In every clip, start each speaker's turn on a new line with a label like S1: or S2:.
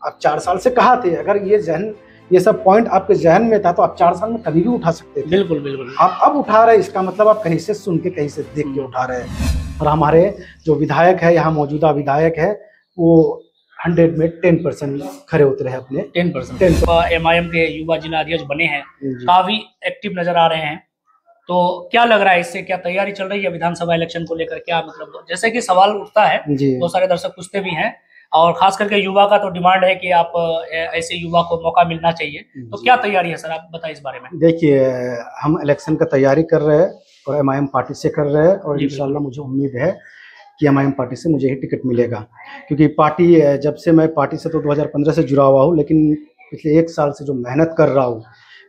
S1: आप 4 साल से कहाँ थे? अगर ये सब पॉइंट आपके जहन में था तो आप 4 साल में कभी भी उठा सकते थे।
S2: बिल्कुल बिल्कुल।
S1: आप अब उठा रहे हैं, इसका मतलब आप कहीं से सुन के, कहीं से देख के उठा रहे हैं। और हमारे जो विधायक है, यहाँ मौजूदा विधायक है, वो 100 में 10% खरे उतरे हैं अपने।
S2: 10% MIM के युवा जिला अध्यक्ष बने हैं, काफी एक्टिव नजर आ रहे हैं। तो क्या लग रहा है, इससे क्या तैयारी चल रही है विधानसभा इलेक्शन को लेकर? क्या मतलब, जैसे कि सवाल उठता है, बहुत सारे दर्शक पूछते भी हैं, और खास करके युवा का तो डिमांड है कि आप ऐसे युवा को मौका मिलना चाहिए। तो क्या तैयारी है सर, आप बताइए इस बारे में।
S1: देखिए, हम इलेक्शन का तैयारी कर रहे हैं और MIM पार्टी से कर रहे हैं, और इंशाल्लाह मुझे उम्मीद है कि MIM पार्टी से मुझे ही टिकट मिलेगा। क्योंकि पार्टी, जब से मैं पार्टी से तो 2015 से जुड़ा हुआ हूँ, लेकिन पिछले 1 साल से जो मेहनत कर रहा हूँ,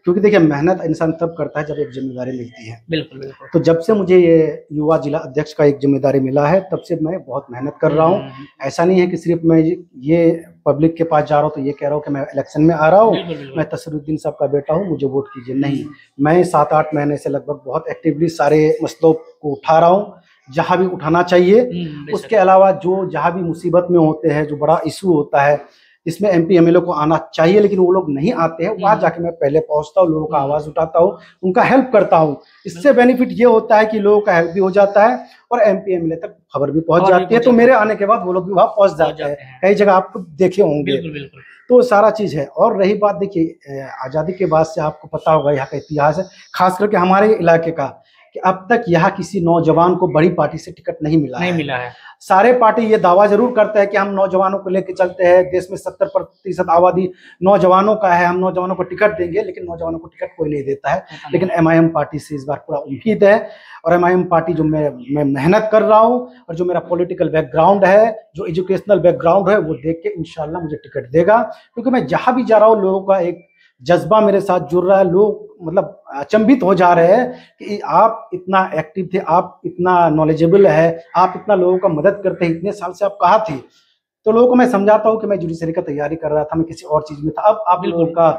S1: क्योंकि देखिए मेहनत इंसान तब करता है जब एक जिम्मेदारी मिलती है।
S2: बिल्कुल बिल्कुल।
S1: तो जब से मुझे ये युवा जिला अध्यक्ष का एक जिम्मेदारी मिला है, तब से मैं बहुत मेहनत कर रहा हूँ। ऐसा नहीं है कि सिर्फ मैं ये पब्लिक के पास जा रहा हूँ तो ये कह रहा हूँ कि मैं इलेक्शन में आ रहा हूँ, मैं तसरुद्दीन साहब का बेटा हूँ, मुझे वोट कीजिए। नहीं, मैं 7-8 महीने से लगभग बहुत एक्टिवली सारे मसलों को उठा रहा हूँ, जहाँ भी उठाना चाहिए। उसके अलावा जो जहाँ भी मुसीबत में होते हैं, जो बड़ा इशू होता है, इसमें MP MLA को आना चाहिए, लेकिन वो लोग नहीं आते हैं, वहाँ जाके मैं पहले पहुँचता हूँ, लोगों का आवाज़ उठाता हूँ, उनका हेल्प करता हूँ। इससे बेनिफिट ये होता है कि लोगों का हेल्प भी हो जाता है और MP MLA तक खबर भी पहुँच जाती है। तो मेरे आने के बाद वो लोग भी वहाँ पहुँच जाते हैं। कई जगह आपको देखे होंगे। तो सारा चीज़ है। और रही बात, देखिए आज़ादी के बाद से आपको पता होगा यहाँ का इतिहास है, खास करके हमारे इलाके का, कि अब तक यहाँ किसी नौजवान को बड़ी पार्टी से टिकट नहीं मिला है। सारे पार्टी ये दावा जरूर करते हैं कि हम नौजवानों को लेकर चलते हैं, देश में 70% आबादी नौजवानों का है, हम नौजवानों को टिकट देंगे, लेकिन नौजवानों को टिकट कोई नहीं देता है। लेकिन MIM पार्टी से इस बार पूरा उम्मीद है, और MIM पार्टी जो मैं मेहनत कर रहा हूँ और जो मेरा पॉलिटिकल बैकग्राउंड है, जो एजुकेशनल बैकग्राउंड है, वो देख के इंशाल्लाह मुझे टिकट देगा। क्योंकि मैं जहाँ भी जा रहा हूँ, लोगों का एक जज्बा मेरे साथ जुड़ रहा है। लोग मतलब अचंभित हो जा रहे हैं कि आप इतना एक्टिव थे, आप इतना नॉलेजेबल है, आप इतना लोगों का मदद करते हैं, इतने साल से आप कहाँ थे? तो लोगों को मैं समझाता हूँ कि मैं जुडिशरी का तैयारी कर रहा था, मैं किसी और चीज़ में था। अब आप लोगों का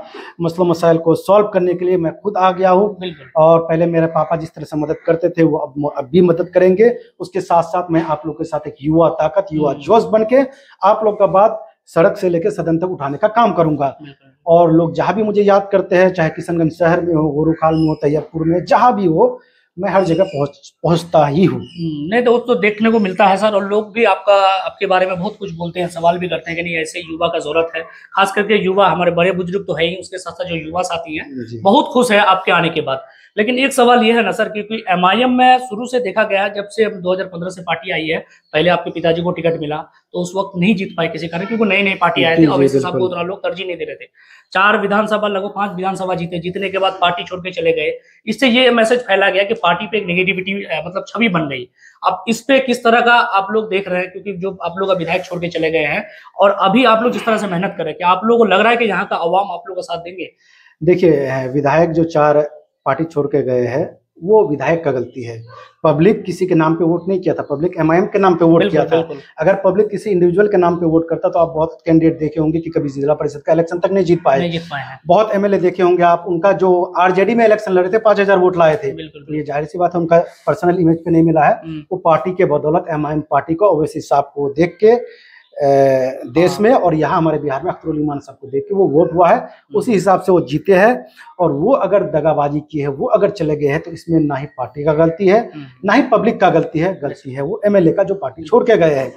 S1: मसलों मसाइल को सॉल्व करने के लिए मैं खुद आ गया हूँ। और पहले मेरे पापा जिस तरह से मदद करते थे, वो अब भी मदद करेंगे। उसके साथ साथ मैं आप लोग के साथ एक युवा ताकत, युवा जोश बन के आप लोग का बात सड़क से लेकर सदन तक उठाने का काम करूंगा। और लोग जहाँ भी मुझे याद करते हैं, चाहे किशनगंज शहर में हो, गोरुखाल में हो, तैयबपुर में, जहाँ भी हो, मैं हर जगह पहुंचता ही हूँ।
S2: नहीं तो वो तो देखने को मिलता है सर, और लोग भी आपके बारे में बहुत कुछ बोलते हैं, सवाल भी करते हैं कि नहीं ऐसे युवा का जरूरत है। खास करके युवा, हमारे बड़े बुजुर्ग तो है ही, उसके साथ साथ जो युवा साथी हैं बहुत खुश है आपके आने के बाद। लेकिन एक सवाल ये है ना सर, क्योंकि MIM में शुरू से देखा गया, जब से 2015 से पार्टी आई है, पहले आपके पिताजी को टिकट मिला तो उस वक्त नहीं जीत पाए किसी कारण, क्योंकि नई नई पार्टी आए थे और वैसे सबको उतना लोग तरजीह नहीं दे रहे थे। 4 विधानसभा, लगभग 5 विधानसभा जीतने के बाद पार्टी छोड़ के चले गए। इससे ये मैसेज फैला गया कि पार्टी पे एक नेगेटिविटी मतलब छवि बन गई। अब इस पे किस तरह का आप लोग देख रहे हैं, क्योंकि जो आप लोग विधायक छोड़ के चले गए हैं और अभी आप लोग जिस तरह से मेहनत कर रहे हैं, क्या आप लोगों को लग रहा है कि यहाँ का अवाम आप लोगों का साथ देंगे?
S1: देखिए, विधायक जो 4 पार्टी छोड़ के गए हैं, वो विधायक का गलती है। पब्लिक किसी के नाम पे वोट नहीं किया था, पब्लिक MIM के नाम पे वोट किया था। अगर पब्लिक किसी इंडिविजुअल के नाम पे वोट करता तो आप बहुत कैंडिडेट देखे होंगे कि कभी जिला परिषद का इलेक्शन तक नहीं जीत पाए हैं। बहुत MLA देखे होंगे आप, उनका जो RJD में इलेक्शन लड़े थे 5000 वोट लाए थे। तो ये जाहिर सी बात है, उनका पर्सनल इमेज पे नहीं मिला है, वो पार्टी के बदौलत MIM पार्टी को, ओवैसी साहब को देख के देश में और यहाँ हमारे बिहार में अख्तरुल ईमान साहब को देख के वो वोट हुआ है, उसी हिसाब से वो जीते हैं। और वो अगर दगाबाजी की है, वो अगर चले गए हैं, तो इसमें ना ही पार्टी का गलती है, ना ही पब्लिक का गलती है वो MLA का जो पार्टी छोड़ के गए हैं।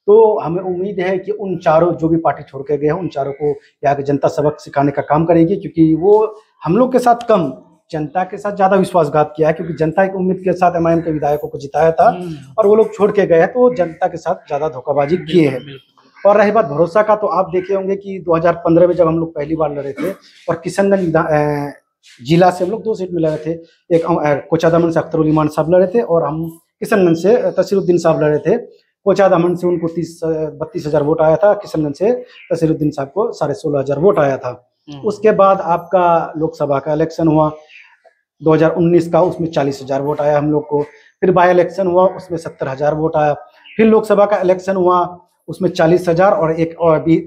S1: तो हमें उम्मीद है कि उन चारों जो भी पार्टी छोड़ के गए हैं, उन चारों को यहाँ की जनता सबक सिखाने का काम करेगी, क्योंकि वो हम लोग के साथ कम, जनता के साथ ज्यादा विश्वासघात किया है। क्योंकि जनता की उम्मीद के साथ MIM के विधायकों को जिताया था और वो लोग छोड़ के गए हैं, तो जनता के साथ ज्यादा धोखाबाजी किए हैं। और रही बात भरोसा का, तो आप देखे होंगे कि 2015 में जब हम लोग पहली बार लड़े थे और किशनगंज जिला से हम लोग 2 सीट में लड़े थे, एक कोचादामन से अख्तरुल ईमान साहब लड़े थे और हम किशनगंज से तसीरुद्दीन साहब लड़े थे। कोचादामन से उनको 32 हजार वोट आया था, किशनगंज से तसीरुद्दीन साहब को 16,500 वोट आया था। उसके बाद आपका लोकसभा का इलेक्शन हुआ 2019 का, उसमें 40,000 वोट आया हम लोग को। फिर बाई इलेक्शन हुआ, उसमें 70,000 वोट आया। फिर लोकसभा का इलेक्शन हुआ, उसमें 40,000 और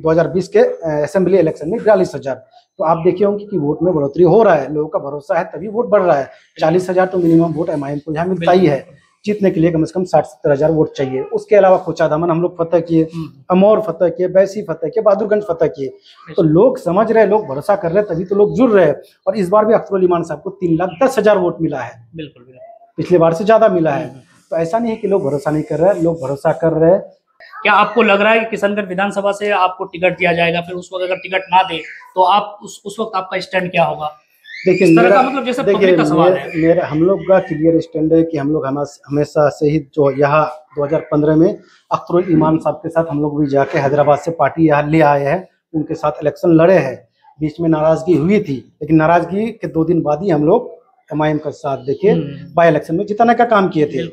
S1: 2020 के असेंबली इलेक्शन में 42,000। तो आप देखिए होंगे कि वोट में बढ़ोतरी हो रहा है, लोगों का भरोसा है तभी वोट बढ़ रहा है। 40,000 तो मिनिमम वोट MIM को यहाँ मिलता ही है, जीतने के लिए कम से कम 60-70 हजार वोट चाहिए। उसके अलावा खोचाधामन हम लोग फतह किए, अमौर फतह किए, बैसी फतह किए, बहादुरगंज फतह किए। तो लोग समझ रहे, लोग भरोसा कर रहे, तभी तो लोग जुड़ रहे हैं। और इस बार भी अख्तरुल ईमान साहब को 3,10,000 वोट मिला है।
S2: बिल्कुल,
S1: पिछले बार से ज्यादा मिला है। तो ऐसा नहीं है कि लोग भरोसा नहीं कर रहे हैं, लोग भरोसा कर रहे हैं।
S2: क्या आपको लग रहा है कि किशनगंज विधानसभा से आपको टिकट दिया जाएगा, फिर उस वक्त अगर टिकट ना दे तो आप उस वक्त आपका स्टैंड क्या होगा?
S1: देखिए,
S2: मतलब जैसे पब्लिक का सवाल है।
S1: मेरा हम लोग का क्लियर स्टैंड है कि हम लोग हमेशा से ही जो यहाँ 2015 में अख्तरुल ईमान साहब के साथ हम लोग भी जाके हैदराबाद से पार्टी यहाँ ले आए हैं, उनके साथ इलेक्शन लड़े हैं। बीच में नाराजगी हुई थी, लेकिन नाराजगी के 2 दिन बाद ही हम लोग MIM का साथ देके बाई इलेक्शन में जिताने का काम किए थे।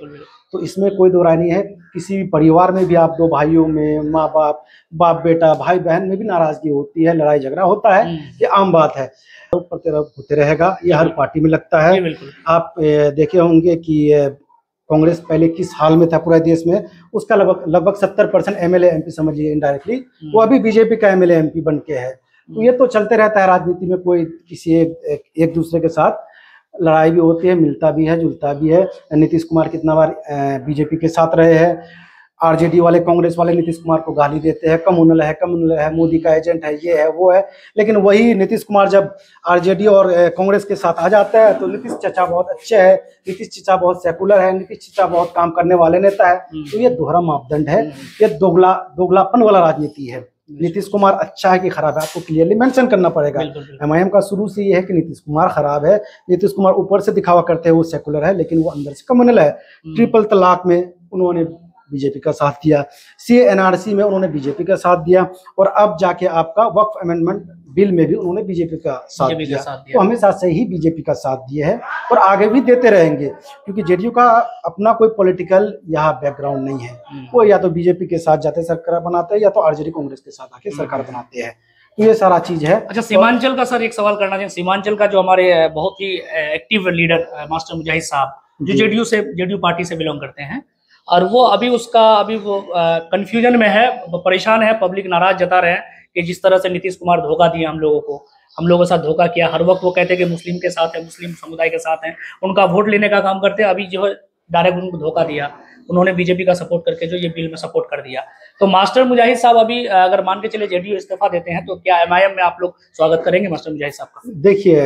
S1: तो इसमें कोई दो राय नहीं है। किसी भी परिवार में भी आप 2 भाइयों में, माँ बाप बेटा, भाई बहन में भी नाराजगी होती है, लड़ाई झगड़ा होता है, ये आम बात है, होते रहेगा, ये हर पार्टी में लगता है। आप देखे होंगे कि कांग्रेस पहले किस हाल में था पूरे देश में, उसका लगभग 70% MLA MP समझिए इनडायरेक्टली, वो अभी बीजेपी का MLA MP बन के है। तो ये तो चलते रहता है राजनीति में, कोई किसी एक दूसरे के साथ लड़ाई भी होती है, मिलता भी है, जुलता भी है। नीतीश कुमार कितना बार बीजेपी के साथ रहे हैं, RJD वाले, कांग्रेस वाले नीतीश कुमार को गाली देते हैं, कम्युनल है, मोदी का एजेंट है, ये है वो है। लेकिन वही नीतीश कुमार जब RJD और कांग्रेस के साथ आ जाता है तो नीतीश चाचा बहुत अच्छे है, नीतीश चाचा बहुत सेकुलर है, नीतीश चाचा बहुत काम करने वाले नेता है। तो ये दोहरा मापदंड है, ये दोगलापन वाला राजनीति है। नीतीश कुमार अच्छा है कि खराब है, आपको क्लियरली मेंशन करना पड़ेगा। MIM का शुरू से ये है कि नीतीश कुमार खराब है। नीतीश कुमार ऊपर से दिखावा करते हैं वो सेकुलर है, लेकिन वो अंदर से कम्युनल है। ट्रिपल तलाक में उन्होंने बीजेपी का साथ दिया, CA NRC में उन्होंने बीजेपी का साथ दिया, और अब जाके आपका वक्फ अमेंडमेंट बिल में भी उन्होंने बीजेपी का साथ दिया। तो हमेशा से ही बीजेपी का साथ दिए है और आगे भी देते रहेंगे, क्योंकि JDU का अपना कोई पॉलिटिकल यहाँ बैकग्राउंड नहीं है। वो या तो बीजेपी के साथ जाते सरकार बनाते हैं, या तो RJD कांग्रेस के साथ आके सरकार बनाते हैं। तो ये सारा चीज है।
S2: अच्छा, सीमांचल का सर एक सवाल करना चाहिए। सीमांचल का जो हमारे बहुत ही एक्टिव लीडर मास्टर मुजाहिद साहब, जो JDU पार्टी से बिलोंग करते हैं, और वो अभी वो कंफ्यूजन में है, परेशान है, पब्लिक नाराज जता रहे हैं कि जिस तरह से नीतीश कुमार धोखा दिया हम लोगों के साथ धोखा किया। हर वक्त वो कहते हैं कि मुस्लिम के साथ है, मुस्लिम समुदाय के साथ है, उनका वोट लेने का काम करते हैं। अभी जो है डायरेक्ट उनको धोखा दिया, उन्होंने बीजेपी का सपोर्ट करके जो ये बिल में सपोर्ट कर दिया। तो मास्टर मुजाहिद साहब अभी अगर मान के चले JDU इस्तीफा देते हैं तो क्या MIM में आप लोग स्वागत करेंगे मास्टर मुजाहिद साहब का?
S1: देखिए,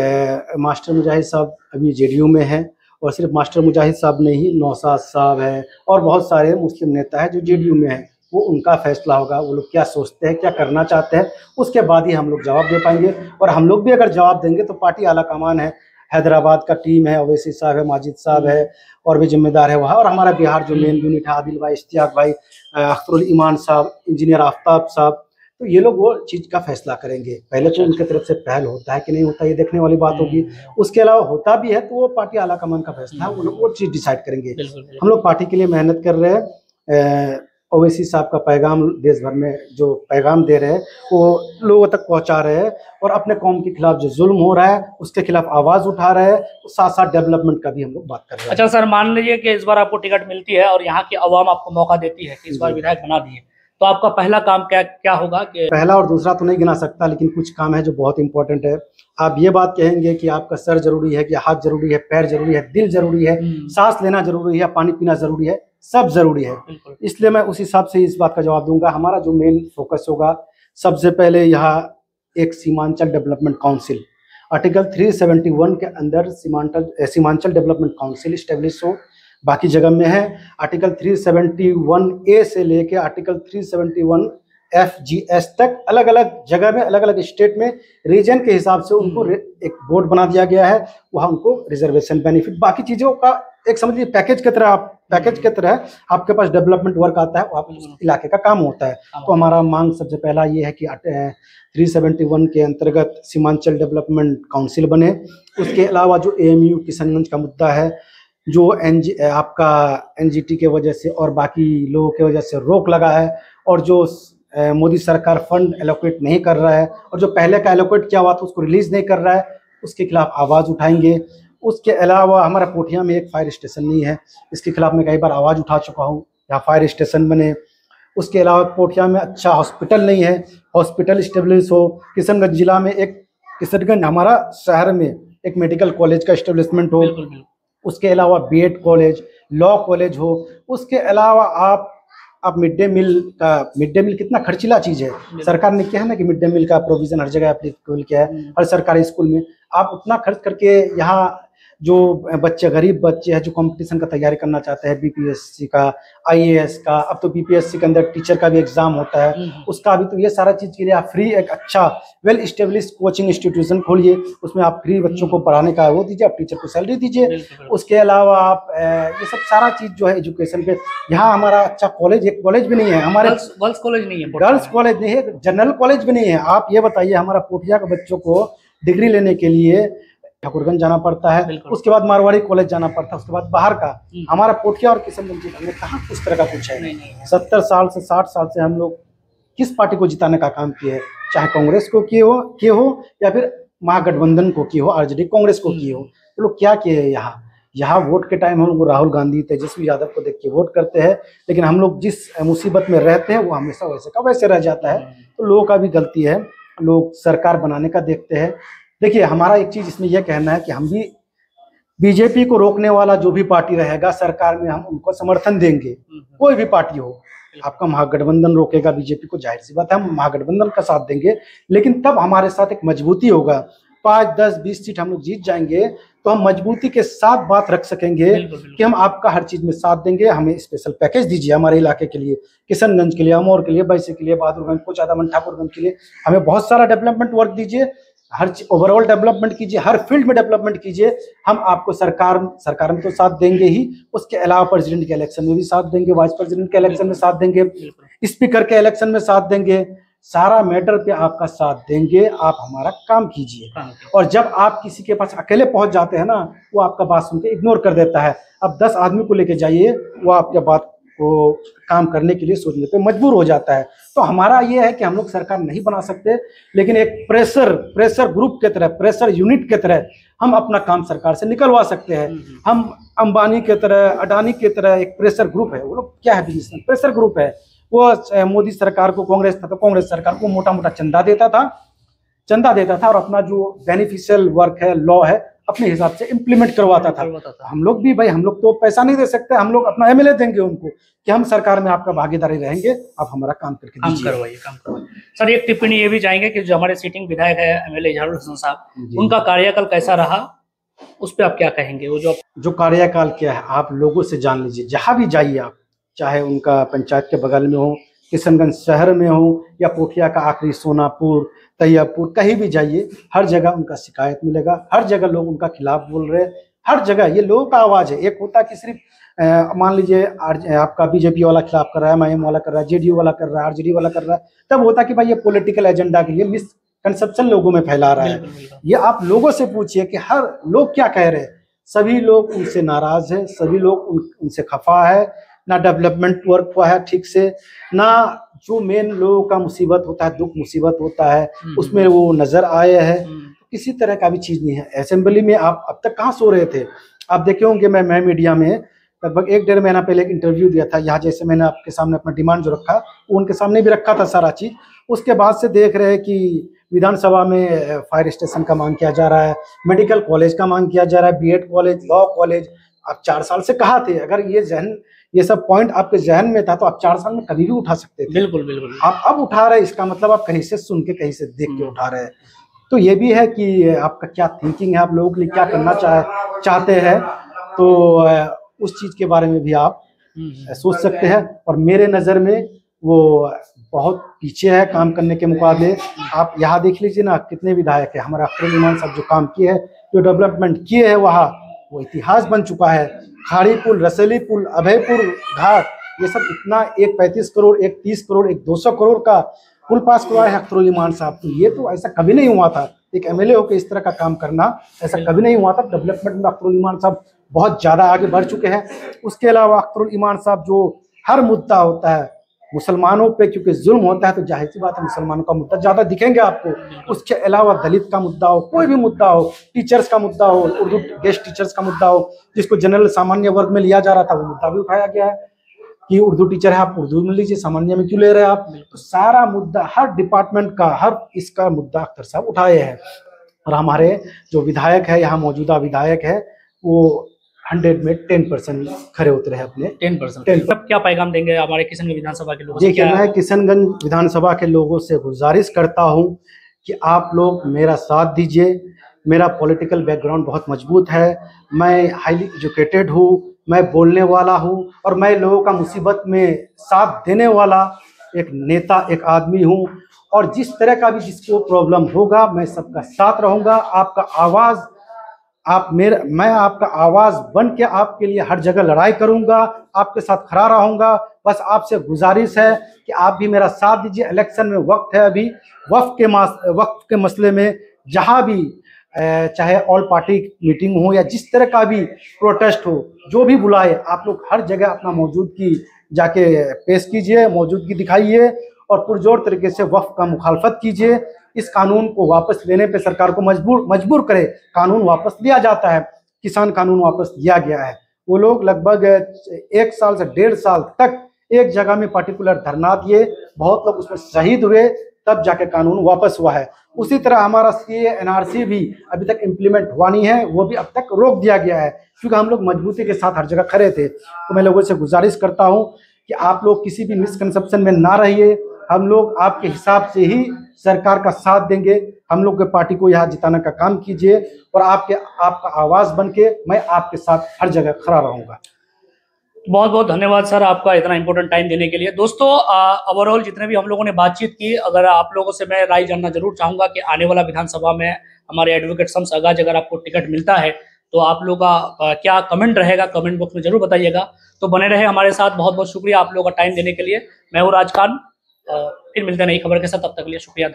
S1: मास्टर मुजाहिद साहब अभी JDU में है, और सिर्फ मास्टर मुजाहिद साहब नहीं, नौशाद साहब है और बहुत सारे मुस्लिम नेता है जो JDU में है। वो उनका फैसला होगा, वो लोग क्या सोचते हैं, क्या करना चाहते हैं, उसके बाद ही हम लोग जवाब दे पाएंगे। और हम लोग भी अगर जवाब देंगे तो पार्टी आला कमान है, हैदराबाद का टीम है, ओवैसी साहब है, माजिद साहब है, और भी जिम्मेदार है वहाँ, और हमारा बिहार जो मेन यूनिट है, आदिल भाई, इश्तियाक भाई, अख्तरुल ईमान साहब, इंजीनियर आफ्ताब साहब, तो ये लोग वो चीज़ का फैसला करेंगे। पहले तो उनके तरफ से पहल होता है कि नहीं होता, ये देखने वाली बात होगी। उसके अलावा होता भी है तो वो पार्टी आला कमान का फैसला है, वो लोग वो चीज़ डिसाइड करेंगे। हम लोग पार्टी के लिए मेहनत कर रहे हैं। ओवैसी साहब का पैगाम देश भर में जो पैगाम दे रहे हैं वो लोगों तक पहुंचा रहे हैं, और अपने कौम के खिलाफ जो जुल्म हो रहा है उसके खिलाफ आवाज उठा रहे हैं, तो साथ साथ डेवलपमेंट का भी हम लोग बात कर रहे हैं।
S2: अच्छा सर, मान लीजिए कि इस बार आपको टिकट मिलती है और यहाँ की आवाम आपको मौका देती है कि इस बार विधायक बना दिए, तो आपका पहला काम क्या होगा? कि
S1: पहला और दूसरा तो नहीं गिना सकता, लेकिन कुछ काम है जो बहुत इंपॉर्टेंट है। आप ये बात कहेंगे कि आपका सर जरूरी है, कि हाथ जरूरी है, पैर जरूरी है, दिल जरूरी है, सांस लेना जरूरी है, पानी पीना जरूरी है, सब जरूरी है। इसलिए मैं उस हिसाब से इस बात का जवाब दूंगा। हमारा जो मेन फोकस होगा, सबसे पहले यहाँ एक सीमांचल डेवलपमेंट काउंसिल, आर्टिकल 371 के अंदर सीमांचल डेवलपमेंट काउंसिल स्टेब्लिश हो। बाकी जगह में है आर्टिकल 371A से लेके आर्टिकल 371FGS तक, अलग अलग जगह में, अलग अलग स्टेट में, रीजन के हिसाब से उनको एक बोर्ड बना दिया गया है, वहाँ उनको रिजर्वेशन बेनिफिट, बाकी चीज़ों का एक समझिए पैकेज की तरह आपके पास डेवलपमेंट वर्क आता है, वो आप उस इलाके का काम होता है। तो हमारा मांग सबसे पहला ये है कि 371 के अंतर्गत सीमांचल डेवलपमेंट काउंसिल बने। उसके अलावा जो AMU किशनगंज का मुद्दा है, जो आपका NGT के वजह से और बाकी लोगों के वजह से रोक लगा है, और जो मोदी सरकार फंड एलोकेट नहीं कर रहा है, और जो पहले का एलोकेट किया हुआ था उसको रिलीज नहीं कर रहा है, उसके खिलाफ आवाज़ उठाएंगे। उसके अलावा हमारा पोठिया में एक फायर स्टेशन नहीं है, इसके खिलाफ मैं कई बार आवाज़ उठा चुका हूँ, यहाँ फायर स्टेशन बने। उसके अलावा पोठिया में अच्छा हॉस्पिटल नहीं है, हॉस्पिटल स्टेब्लिश हो। किशनगंज जिला में किशनगंज हमारा शहर में एक मेडिकल कॉलेज का स्टेब्लिशमेंट हो। उसके अलावा बीएड कॉलेज, लॉ कॉलेज हो, उसके अलावा आप मिड डे मील कितना खर्चीला चीज़ है। सरकार ने क्या है ना कि मिड डे मील का प्रोविज़न हर जगह एप्लीकेबल किया है, हर सरकारी स्कूल में। आप उतना खर्च करके यहाँ जो बच्चे, गरीब बच्चे हैं जो कंपटीशन का तैयारी करना चाहते हैं, बीपीएससी का, आईएएस का, अब तो बीपीएससी के अंदर टीचर का भी एग्जाम होता है, उसका भी, तो ये सारा चीज़ के लिए आप फ्री एक अच्छा वेल स्टेब्लिश कोचिंग इंस्टीट्यूशन खोलिए, उसमें आप फ्री बच्चों को पढ़ाने का वो दीजिए, आप टीचर को सैलरी दीजिए। उसके अलावा आप ये सब सारा चीज़ जो है एजुकेशन पे, यहाँ हमारा अच्छा कॉलेज, एक कॉलेज भी नहीं है हमारे,
S2: गर्ल्स कॉलेज नहीं है,
S1: गर्ल्स कॉलेज नहीं है, जनरल कॉलेज भी नहीं है। आप ये बताइए, हमारा पोठिया के बच्चों को डिग्री लेने के लिए ठाकुरगंज जाना पड़ता है, उसके बाद मारवाड़ी कॉलेज जाना पड़ता है, उसके बाद बाहर का। हमारा पोठिया और किशनगंज जिले में कहाँ उस तरह का कुछ है। 70 साल से 60 साल से हम लोग किस पार्टी को जिताने का काम किए, चाहे कांग्रेस को किए हो या फिर महागठबंधन को किए हो, आरजेडी कांग्रेस को किए हो, तो लोग क्या किए यहाँ वोट के टाइम हम लोग राहुल गांधी, तेजस्वी यादव को देख के वोट करते हैं, लेकिन हम लोग जिस मुसीबत में रहते हैं वो हमेशा वैसे का वैसे रह जाता है। तो लोगों का भी गलती है, लोग सरकार बनाने का देखते हैं। देखिए, हमारा एक चीज़ इसमें यह कहना है कि हम भी बीजेपी को रोकने वाला जो भी पार्टी रहेगा सरकार में, हम उनको समर्थन देंगे, कोई भी पार्टी हो। आपका महागठबंधन रोकेगा बीजेपी को, जाहिर सी बात है हम महागठबंधन का साथ देंगे, लेकिन तब हमारे साथ एक मजबूती होगा। 5, 10, 20 सीट हम लोग जीत जाएंगे तो हम मजबूती के साथ बात रख सकेंगे कि हम आपका हर चीज में साथ देंगे, हमें स्पेशल पैकेज दीजिए हमारे इलाके के लिए, किशनगंज के लिए, अमौर के लिए, बैसे के लिए, बहादुरगंज, कोचादामन, ठाकुरगंज के लिए हमें बहुत सारा डेवलपमेंट वर्क दीजिए, हर ओवरऑल डेवलपमेंट कीजिए, हर फील्ड में डेवलपमेंट कीजिए। हम आपको सरकार में तो साथ देंगे ही, उसके अलावा प्रेसिडेंट के इलेक्शन में भी साथ देंगे, वाइस प्रेसिडेंट के इलेक्शन में साथ देंगे, स्पीकर के इलेक्शन में साथ देंगे, सारा मैटर पे आपका साथ देंगे। आप हमारा काम कीजिए। और जब आप किसी के पास अकेले पहुंच जाते हैं ना, वो आपका बात सुन के इग्नोर कर देता है। अब 10 आदमी को लेके जाइए, वो आपके बात को काम करने के लिए सोचने पे मजबूर हो जाता है। तो हमारा ये है कि हम लोग सरकार नहीं बना सकते, लेकिन एक प्रेशर ग्रुप के तरह, प्रेशर यूनिट के तरह हम अपना काम सरकार से निकलवा सकते हैं। हम अंबानी के तरह, अडानी के तरह एक प्रेशर ग्रुप है, वो लोग क्या है, बिजनेसमैन, प्रेशर ग्रुप है। वो मोदी सरकार को, कांग्रेस था तो कांग्रेस सरकार को मोटा मोटा चंदा देता था और अपना जो बेनिफिशियल वर्क है, लॉ है, अपने हिसाब से इम्प्लीमेंट करवाता था। हम लोग भी भाई, हम लोग तो पैसा नहीं दे सकते, हम लोग अपना एमएलए देंगे उनको कि हम सरकार में आपका भागीदारी रहेंगे, आप हमारा काम करके
S2: काम करवाइए। सर, एक टिप्पणी ये भी चाहेंगे कि जो हमारे सिटिंग विधायक है एमएलए इजहारुल हसन साहब, उनका कार्यकाल कैसा रहा, उस पर आप क्या कहेंगे? वो जो कार्यकाल क्या है, आप लोगों से जान लीजिए, जहाँ भी जाइए आप, चाहे उनका पंचायत के बगल में हो, किशनगंज शहर में हो, या पोठिया का आखिरी सोनापुर, तैयबपुर, कहीं भी जाइए, हर जगह उनका शिकायत मिलेगा, हर जगह लोग उनका खिलाफ बोल रहे हैं, हर जगह ये लोगों का आवाज़ है। एक होता कि सिर्फ मान लीजिए आपका बीजेपी वाला खिलाफ कर रहा है, एमआईएम वाला कर रहा है, जेडीयू वाला कर रहा है, आरजेडी वाला कर रहा है, तब होता कि भाई ये पॉलिटिकल एजेंडा के लिए मिसकंसेप्शन लोगों में फैला रहा है। ये आप लोगों से पूछिए कि हर लोग क्या कह रहे हैं, सभी लोग उनसे नाराज है, सभी लोग उनसे खफा है, ना डेवलपमेंट वर्क हुआ है ठीक से, ना जो मेन लोगों का मुसीबत होता है, दुख मुसीबत होता है, उसमें वो नजर आए हैं। किसी तरह का भी चीज नहीं है। असेंबली में आप अब तक कहाँ सो रहे थे? आप देखे होंगे, मैं मीडिया में लगभग 1-1.5 महीना पहले एक इंटरव्यू दिया था। यहाँ जैसे मैंने आपके सामने अपना डिमांड जो रखा, वो उनके सामने भी रखा था सारा चीज। उसके बाद से देख रहे हैं कि विधानसभा में फायर स्टेशन का मांग किया जा रहा है, मेडिकल कॉलेज का मांग किया जा रहा है, बीएड कॉलेज, लॉ कॉलेज। आप 4 साल से कहाँ थे? अगर ये सब पॉइंट आपके जहन में था तो आप 4 साल में कभी भी उठा सकते थे। बिल्कुल।
S1: आप अब उठा रहे हैं, इसका मतलब आप कहीं से सुन के, कहीं से देख के उठा रहे हैं। तो ये भी है कि आपका क्या थिंकिंग है, आप लोगों के लिए क्या करना चाहते हैं, तो उस चीज के बारे में भी आप सोच सकते हैं। और मेरे नज़र में वो बहुत पीछे है काम करने के मुकाबले। आप यहाँ देख लीजिए ना, कितने विधायक है हमारा अख्तर उल ईमान साहब, जो काम किए हैं, जो डेवलपमेंट किए हैं, वहाँ वो इतिहास बन चुका है। खाड़ी पुल, रसेली पुल, अभयपुर घाट, ये सब इतना, एक 35 करोड़, एक 30 करोड़, एक 200 करोड़ का पुल पास करवाए हैं अख्तर उल ईमान साहब। तो ये तो ऐसा कभी नहीं हुआ था, एक एमएलए होकर इस तरह का काम करना ऐसा कभी नहीं हुआ था। डेवलपमेंट में अख्तर उल ईमान साहब बहुत ज़्यादा आगे बढ़ चुके हैं। उसके अलावा अख्तर उल ईमान साहब जो हर मुद्दा होता है मुसलमानों पे, क्योंकि जुल्म होता है तो जाहिर सी बात है मुसलमानों का मुद्दा ज़्यादा दिखेंगे आपको। उसके अलावा दलित का मुद्दा हो, कोई भी मुद्दा हो, टीचर्स का मुद्दा हो, उर्दू गेस्ट टीचर्स का मुद्दा हो, जिसको जनरल सामान्य वर्ग में लिया जा रहा था, वो मुद्दा भी उठाया गया है कि उर्दू टीचर है, आप उर्दू में लीजिए, सामान्य में क्यों ले रहे हैं आप? तो सारा मुद्दा, हर डिपार्टमेंट का, हर इसका मुद्दा अख्तर साहब उठाए हैं। और हमारे जो विधायक है, यहाँ मौजूदा विधायक है, वो 100 में 10% खरे उतरे हैं अपने
S2: 10%। अब क्या पैगाम देंगे हमारे किशनगंज विधानसभा के लोगों से?
S1: देखिए, मैं किशनगंज विधानसभा के लोगों से गुजारिश करता हूं कि आप लोग मेरा साथ दीजिए। मेरा पॉलिटिकल बैकग्राउंड बहुत मजबूत है, मैं हाईली एजुकेटेड हूँ, मैं बोलने वाला हूँ और मैं लोगों का मुसीबत में साथ देने वाला एक नेता, एक आदमी हूँ। और जिस तरह का भी जिसको प्रॉब्लम होगा, मैं सबका साथ रहूँगा। आपका आवाज़ मैं आपका आवाज़ बन के आपके लिए हर जगह लड़ाई करूँगा, आपके साथ खड़ा रहूँगा। बस आपसे गुजारिश है कि आप भी मेरा साथ दीजिए। इलेक्शन में वक्त है, अभी वक्त के मसले में जहाँ भी चाहे ऑल पार्टी मीटिंग हो या जिस तरह का भी प्रोटेस्ट हो, जो भी बुलाए, आप लोग हर जगह अपना मौजूदगी जाके पेश कीजिए, मौजूदगी दिखाइए और पुरजोर तरीके से वक्फ का मुखालफत कीजिए। इस कानून को वापस लेने पे सरकार को मजबूर करे। कानून वापस लिया जाता है, किसान कानून वापस लिया गया है। वो लोग लगभग 1 साल से 1.5 साल तक एक जगह में पर्टिकुलर धरना दिए, बहुत लोग उसमें शहीद हुए, तब जाके कानून वापस हुआ है। उसी तरह हमारा CAA NRC भी अभी तक इम्प्लीमेंट हुआ नहीं है, वो भी अब तक रोक दिया गया है, क्योंकि हम लोग मजबूती के साथ हर जगह खड़े थे। तो मैं लोगों से गुजारिश करता हूँ कि आप लोग किसी भी मिसकंसेप्शन में ना रहिए। हम लोग आपके हिसाब से ही सरकार का साथ देंगे। हम लोग के पार्टी को यहाँ जिताने का काम कीजिए और आपका आवाज़ बन के मैं आपके साथ हर जगह खड़ा रहूँगा।
S2: बहुत बहुत धन्यवाद सर, आपका इतना इंपॉर्टेंट टाइम देने के लिए। दोस्तों, ओवरऑल जितने भी हम लोगों ने बातचीत की, अगर आप लोगों से मैं राय जानना जरूर चाहूँगा कि आने वाला विधानसभा में हमारे एडवोकेट शम्स अगाज अगर आपको टिकट मिलता है तो आप लोगों का क्या कमेंट रहेगा, कमेंट बॉक्स में जरूर बताइएगा। तो बने रहे हमारे साथ, बहुत बहुत शुक्रिया आप लोगों का टाइम देने के लिए। मैं हूँ राज खान, फिर मिलते हैं नई खबर के साथ, तब तक के लिए शुक्रिया।